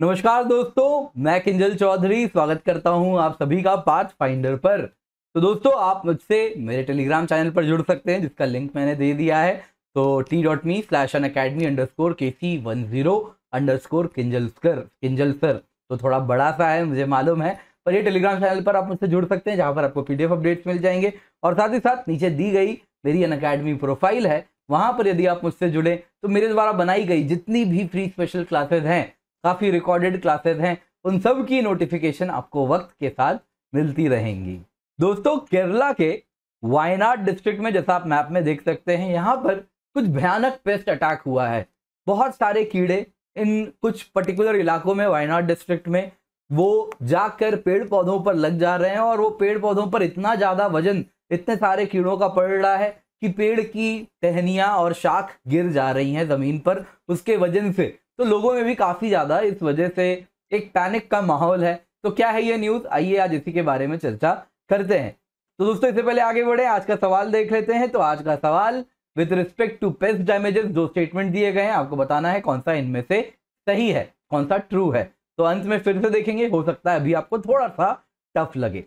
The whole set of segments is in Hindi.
नमस्कार दोस्तों, मैं किंजल चौधरी स्वागत करता हूं आप सभी का पाथ फाइंडर पर। तो दोस्तों, आप मुझसे मेरे टेलीग्राम चैनल पर जुड़ सकते हैं जिसका लिंक मैंने दे दिया है। तो t.me/unacademy_kc10_किंजल सर तो थोड़ा बड़ा सा है मुझे मालूम है, पर ये टेलीग्राम चैनल पर आप मुझसे जुड़ सकते हैं जहां पर आपको पीडीएफ अपडेट्स मिल जाएंगे। और साथ ही साथ नीचे दी गई मेरी अनअकैडमी प्रोफाइल है, वहां पर यदि आप मुझसे जुड़े तो मेरे द्वारा बनाई गई जितनी भी फ्री स्पेशल क्लासेस हैं, काफी रिकॉर्डेड क्लासेस हैं, उन सब की नोटिफिकेशन आपको वक्त के साथ मिलती रहेंगी। दोस्तों, केरला के वायनाड डिस्ट्रिक्ट में जैसा आप मैप में देख सकते हैं, यहाँ पर कुछ भयानक पेस्ट अटैक हुआ है। बहुत सारे कीड़े इन कुछ पर्टिकुलर इलाकों में वायनाड डिस्ट्रिक्ट में वो जाकर पेड़ पौधों पर लग जा रहे हैं, और वो पेड़ पौधों पर इतना ज्यादा वजन इतने सारे कीड़ों का पड़ रहा है कि पेड़ की टहनियां और शाख गिर जा रही हैं जमीन पर उसके वजन से। तो लोगों में भी काफी ज्यादा इस वजह से एक पैनिक का माहौल है। तो क्या है ये न्यूज, आइए आज इसी के बारे में चर्चा करते हैं। तो दोस्तों, इससे पहले आगे बढ़े, आज का सवाल देख लेते हैं। तो आज का सवाल with respect to pest damages, जो स्टेटमेंट दिए गए हैं आपको बताना है कौन सा इनमें से सही है, कौन सा ट्रू है। तो अंत में फिर से देखेंगे, हो सकता है अभी आपको थोड़ा सा टफ लगे।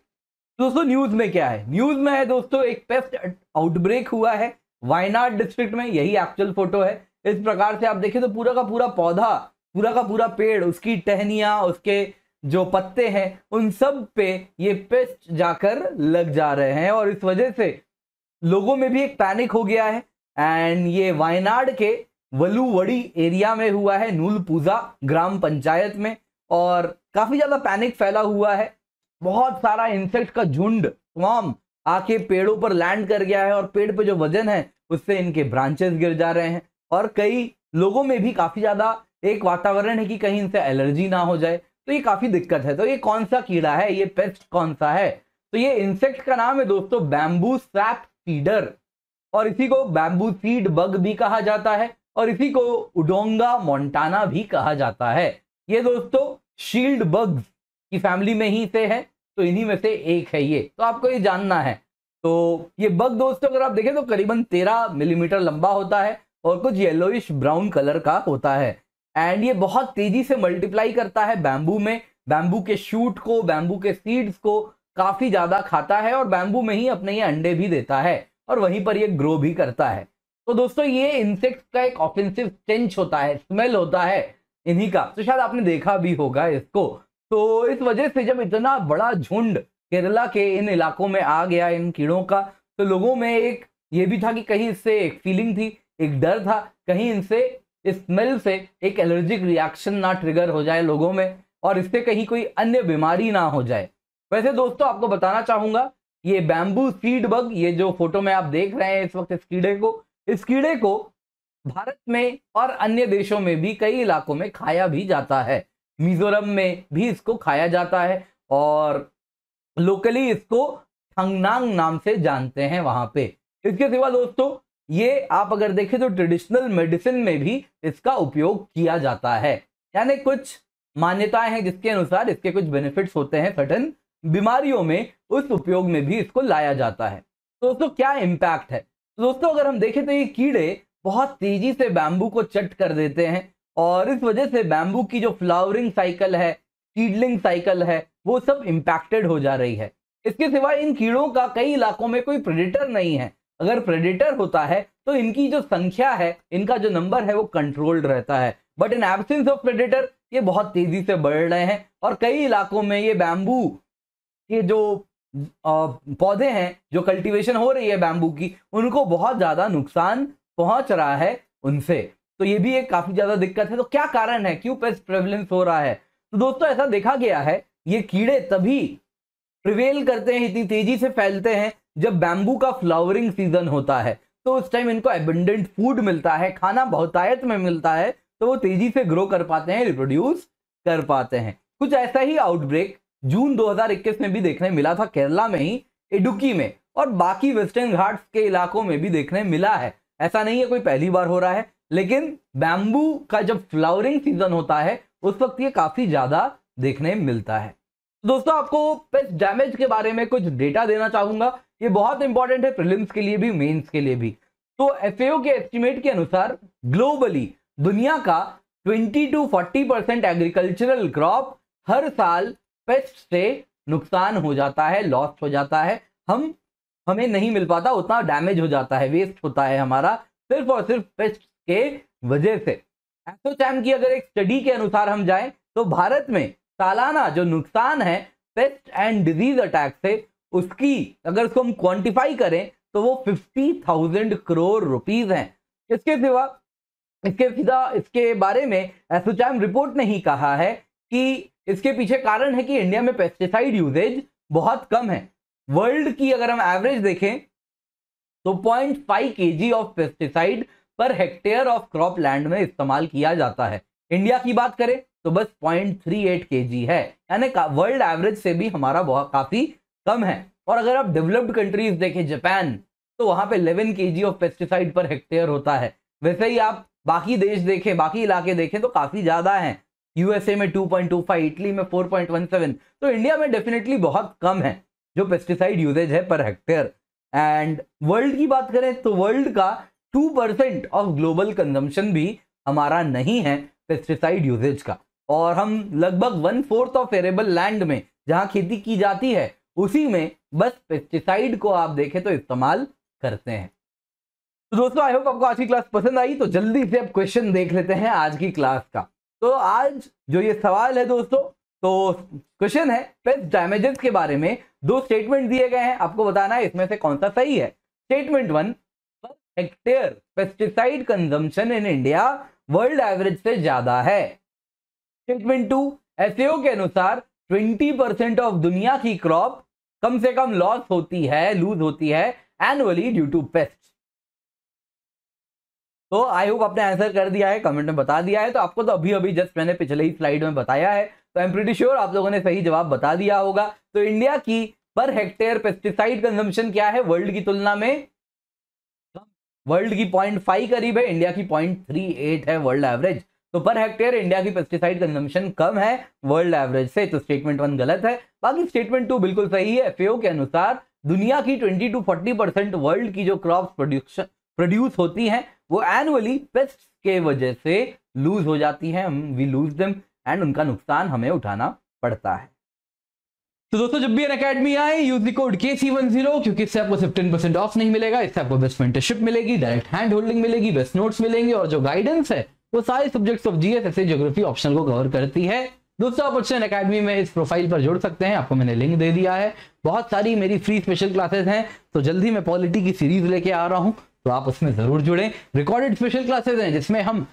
दोस्तों, न्यूज में क्या है? न्यूज में है दोस्तों, एक पेस्ट आउटब्रेक हुआ है वायनाड डिस्ट्रिक्ट में। यही एक्चुअल फोटो है। इस प्रकार से आप देखें तो पूरा का पूरा पौधा, पूरा का पूरा पेड़, उसकी टहनियां, उसके जो पत्ते हैं, उन सब पे ये पेस्ट जाकर लग जा रहे हैं, और इस वजह से लोगों में भी एक पैनिक हो गया है। एंड ये वायनाड के वलुवड़ी एरिया में हुआ है, नूलपूजा ग्राम पंचायत में, और काफी ज्यादा पैनिक फैला हुआ है। बहुत सारा इंसेक्ट का झुंड, स्वार्म आके पेड़ों पर लैंड कर गया है, और पेड़ पे जो वजन है उससे इनके ब्रांचेस गिर जा रहे हैं। और कई लोगों में भी काफी ज्यादा एक वातावरण है कि कहीं इनसे एलर्जी ना हो जाए, तो ये काफी दिक्कत है। तो ये कौन सा कीड़ा है, ये पेस्ट कौन सा है? तो ये इंसेक्ट का नाम है दोस्तों बैम्बू सैप सीडर, और इसी को बैम्बू सीड बग भी कहा जाता है, और इसी को उडोंगा मोंटाना भी कहा जाता है। ये दोस्तों शील्ड बग्स की फैमिली में ही से है, तो इन्हीं में से एक है ये, तो आपको ये जानना है। तो ये बग दोस्तों अगर आप देखें तो करीबन 13 मिलीमीटर लंबा होता है और कुछ येलोइश ब्राउन कलर का होता है। एंड ये बहुत तेजी से मल्टीप्लाई करता है बैम्बू में, बैम्बू के शूट को, बैम्बू के सीड्स को काफी ज्यादा खाता है, और बैम्बू में ही अपने ये अंडे भी देता है, और वहीं पर ये ग्रो भी करता है। तो दोस्तों, ये इंसेक्ट का एक ऑफेंसिव टेंच होता है, स्मेल होता है इन्हीं का, तो शायद आपने देखा भी होगा इसको। तो इस वजह से जब इतना बड़ा झुंड केरला के इन इलाकों में आ गया इन कीड़ों का, तो लोगों में एक ये भी था कि कहीं इससे एक फीलिंग थी, एक डर था, कहीं इनसे इस स्मेल से एक एलर्जिक रिएक्शन ना ट्रिगर हो जाए लोगों में, और इससे कहीं कोई अन्य बीमारी ना हो जाए। वैसे दोस्तों, आपको बताना चाहूंगा, ये बैम्बू सीड बग, ये जो फोटो में आप देख रहे हैं इस वक्त, इस कीड़े को भारत में और अन्य देशों में भी कई इलाकों में खाया भी जाता है। मिजोरम में भी इसको खाया जाता है, और लोकली इसको थंगनांग नाम से जानते हैं वहां पे। इसके सिवा दोस्तों, ये आप अगर देखें तो ट्रेडिशनल मेडिसिन में भी इसका उपयोग किया जाता है। यानी कुछ मान्यताएं हैं जिसके अनुसार इसके कुछ बेनिफिट्स होते हैं, सर्टेन बीमारियों में उस उपयोग में भी इसको लाया जाता है। तो दोस्तों, क्या इंपैक्ट है? तो दोस्तों, अगर हम देखें तो ये कीड़े बहुत तेजी से बैम्बू को चट कर देते हैं, और इस वजह से बैम्बू की जो फ्लावरिंग साइकिल है, सीडलिंग साइकिल है, वो सब इंपैक्टेड हो जा रही है। इसके सिवा इन कीड़ों का कई इलाकों में कोई प्रेडेटर नहीं है। अगर प्रेडेटर होता है तो इनकी जो संख्या है, इनका जो नंबर है, वो कंट्रोल्ड रहता है। But in absence of predator ये बहुत तेजी से बढ़ रहे हैं, और कई इलाकों में ये बैम्बू के जो पौधे हैं, जो कल्टीवेशन हो रही है बैम्बू की, उनको बहुत ज्यादा नुकसान पहुंच रहा है उनसे। तो ये भी एक काफी ज्यादा दिक्कत है। तो क्या कारण है, क्यों पेस्ट प्रेवलेंस हो रहा है? तो दोस्तों, ऐसा देखा गया है, ये कीड़े तभी प्रिवेल करते हैं, इतनी तेजी से फैलते हैं जब बैम्बू का फ्लावरिंग सीजन होता है। तो उस टाइम इनको एबंडेंट फूड मिलता है, खाना बहुतायत में मिलता है, तो वो तेजी से ग्रो कर पाते हैं, रिप्रोड्यूस कर पाते हैं। कुछ ऐसा ही आउटब्रेक जून 2021 में भी देखने मिला था केरला में ही, इडुक्की में, और बाकी वेस्टर्न घाट्स के इलाकों में भी देखने मिला है। ऐसा नहीं है कोई पहली बार हो रहा है, लेकिन बैम्बू का जब फ्लावरिंग सीजन होता है उस वक्त ये काफी ज्यादा देखने मिलता है। दोस्तों, आपको पेस्ट डैमेज के बारे में कुछ डेटा देना चाहूंगा, ये बहुत इंपॉर्टेंट है प्रीलिम्स के लिए भी, मेंस के लिए भी। तो एफएओ के एस्टिमेट के अनुसार ग्लोबली दुनिया का 20 to 40% एग्रीकल्चरल क्रॉप हर साल पेस्ट से नुकसान हो जाता है, लॉस हो जाता है, हमें नहीं मिल पाता, उतना डैमेज हो जाता है, वेस्ट होता है हमारा, सिर्फ और सिर्फ पेस्ट के वजह से। एसोचैम की अगर एक स्टडी के अनुसार हम जाएं तो भारत में सालाना जो नुकसान है पेस्ट एंड डिजीज अटैक से, उसकी अगर उसको हम क्वांटिफाई करें तो वो 50,000 करोड़ रुपीस हैं। इसके सिवा इसके बारे में एसोचैम रिपोर्ट ने ही कहा है कि इसके पीछे कारण है कि इंडिया में पेस्टिसाइड यूजेज बहुत कम है। वर्ल्ड की अगर हम एवरेज देखें तो 0.5 kg of pesticide per hectare of crop land में इस्तेमाल किया जाता है। इंडिया की बात करें तो बस 0.38 kg है, यानी वर्ल्ड एवरेज से भी हमारा बहुत काफी कम है। और अगर आप डेवलप्ड कंट्रीज देखें, जापान, तो वहां पे 11 kg of pesticide per hectare होता है। वैसे ही आप बाकी देश देखें, बाकी इलाके देखें तो काफी ज्यादा है। यूएसए में 2.25, इटली में 4.17, तो इंडिया में डेफिनेटली बहुत कम है जो पेस्टिसाइड यूजेज है पर हेक्टेयर। एंड वर्ल्ड की बात करें तो वर्ल्ड का 2% ऑफ ग्लोबल कंजम्पशन भी हमारा नहीं है पेस्टिसाइड यूजेज का, और हम लगभग 1/4 ऑफ एरेबल लैंड में जहां खेती की जाती है उसी में बस पेस्टिसाइड को आप देखें तो इस्तेमाल करते हैं। तो दोस्तों आई होप आपको आज की क्लास पसंद आई। तो जल्दी से अब क्वेश्चन देख लेते हैं आज की क्लास का। तो आज जो ये सवाल है दोस्तों, तो क्वेश्चन है पेस्ट डैमेजेस के बारे में। 2 स्टेटमेंट दिए गए हैं, आपको बताना है इसमें से कौन सा सही है। Statement 1, hectare pesticide consumption in India world average से ज्यादा है। स्टेटमेंट 2, एसएओ के अनुसार 20% ऑफ दुनिया की क्रॉप कम से कम लॉस होती है, लूज होती है एनुअली ड्यू टू पेस्ट। तो आई होप आपने आंसर कर दिया है, कमेंट में बता दिया है। तो आपको तो अभी जस्ट मैंने पिछले ही स्लाइड में बताया है, तो आई एम प्रीटी श्योर आप लोगों ने सही जवाब बता दिया होगा। तो इंडिया की पर हेक्टेयर पेस्टिसाइड कंजम्पशन क्या है वर्ल्ड की तुलना में? वर्ल्ड की 0.5 करीब है, इंडिया की 0.38 है वर्ल्ड एवरेज। तो पर हेक्टेयर इंडिया की पेस्टिसाइड कंजम्पशन कम है वर्ल्ड एवरेज से। तो स्टेटमेंट 1 गलत है, बाकी स्टेटमेंट 2 बिल्कुल सही है। एफएओ के अनुसार दुनिया की 20 to 40% वर्ल्ड की जो क्रॉप प्रोड्यूस होती हैं वो एनुअली पेस्ट के वजह से लूज हो जाती है, वी लूज देम, एंड उनका नुकसान हमें उठाना पड़ता है। तो दोस्तों जब भी अनअकैडमी आए यूज द कोड KC10, क्योंकि इससे आपको सिर्फ 10% ऑफ नहीं मिलेगा, इससे आपको बेस्ट मेंटरशिप मिलेगी, डायरेक्ट हैंड होल्डिंग मिलेगी, बेस्ट नोट्स मिलेंगे, और जो गाइडेंस है वो सारे subjects of GS, SA, geography optional को कवर करती है। दोस्तों आप मुझसे अनअकैडमी में इस प्रोफाइल पर जुड़ सकते हैं, आपको मैंने लिंक दे दिया है। बहुत सारी मेरी फ्री स्पेशल क्लासेस हैं, तो जल्दी मैं पॉलिटी की सीरीज लेके आ रहा हूँ, तो आप उसमें जरूर जुड़ें। रिकॉर्डेड स्पेशल क्लासेस हैं जिसमें हम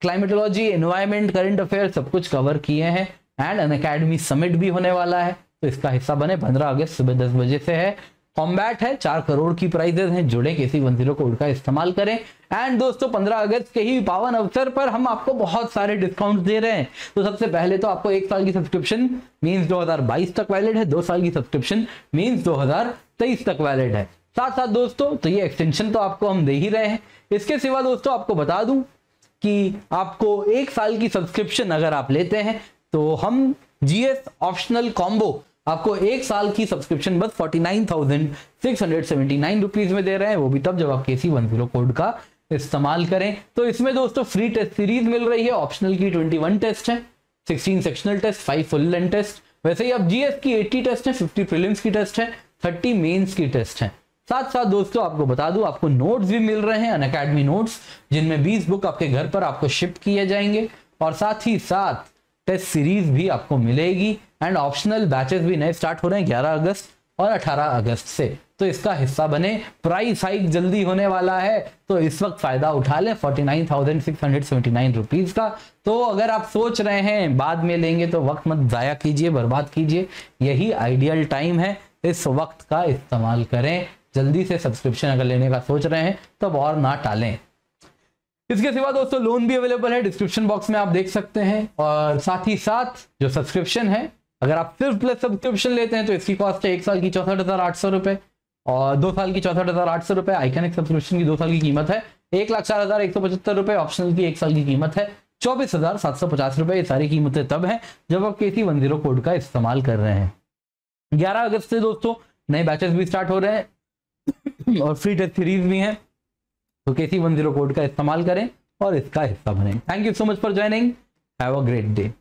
क्लाइमेटोलॉजी, एनवायरमेंट, करंट अफेयर सब कुछ कवर किए हैं। एंड अनअकैडमी समिट भी होने वाला है, तो इसका हिस्सा बने। 15 अगस्त सुबह 10 बजे से है। कॉम्बैट है, 4 करोड़ की प्राइजेस हैं, जुड़े KC10 कोड का इस्तेमाल करें। एंड दोस्तों 15 अगस्त के ही पावन अवसर पर हम आपको बहुत सारे डिस्काउंट दे रहे हैं। तो सबसे पहले तो आपको 1 साल की सब्सक्रिप्शन मींस 2022 तक वैलिड है, 2 साल की सब्सक्रिप्शन मींस 2023 तक वैलिड है। साथ साथ दोस्तों तो ये एक्सटेंशन तो आपको हम दे ही रहे हैं। इसके सिवा दोस्तों आपको बता दूं कि आपको 1 साल की सब्सक्रिप्शन अगर आप लेते हैं तो हम जीएस ऑप्शनल कॉम्बो आपको 1 साल की सब्सक्रिप्शन बस 49,679 रुपीज में दे रहे हैं, वो भी तब जब आप KC10 कोड का इस्तेमाल करें। तो इसमें दोस्तों फ्री टेस्ट सीरीज मिल रही है, ऑप्शनल की 21 टेस्ट है, 16 sectional test, 5 full length test. वैसे ही अब जीएस की 80 टेस्ट है, 50 प्रीलिम्स की टेस्ट है, 30 मेंस की टेस्ट है। साथ साथ दोस्तों आपको बता दूं आपको नोट्स भी मिल रहे हैं, अनअकैडमी नोट्स, जिनमें 20 बुक आपके घर पर आपको शिप किए जाएंगे, और साथ ही साथ टेस्ट सीरीज भी आपको मिलेगी। एंड ऑप्शनल बैचेस भी नए स्टार्ट हो रहे हैं 11 अगस्त और 18 अगस्त से, तो इसका हिस्सा बने। प्राइस हाइक जल्दी होने वाला है, तो इस वक्त फायदा उठा लें 49,679 रुपीज का। तो अगर आप सोच रहे हैं बाद में लेंगे तो वक्त मत जाया कीजिए, बर्बाद कीजिए, यही आइडियल टाइम है, इस वक्त का इस्तेमाल करें। जल्दी से सब्सक्रिप्शन अगर लेने का सोच रहे हैं तो और ना टालें। इसके सिवा दोस्तों लोन भी अवेलेबल है, डिस्क्रिप्शन बॉक्स में आप देख सकते हैं। और साथ ही साथ जो सब्सक्रिप्शन है, अगर आप सिर्फ प्लस सब्सक्रिप्शन लेते हैं तो इसकी कॉस्ट है 1 साल की 64,800 रुपए और 2 साल की 64,800 रुपए। आइकनिक सब्सक्रिप्शन की 2 साल की कीमत है 1,04,175 रुपए, ऑप्शनल की 1 साल की कीमत है 24,750 रुपए। ये सारी कीमतें तब हैं जब आप KC10 कोड का इस्तेमाल कर रहे हैं। 11 अगस्त से दोस्तों नए बैचेस भी स्टार्ट हो रहे हैं और फ्री टेस्ट सीरीज भी हैं, तो KC10 कोड का इस्तेमाल करें और इसका हिस्सा बने। Thank you so much for joining, have a great day.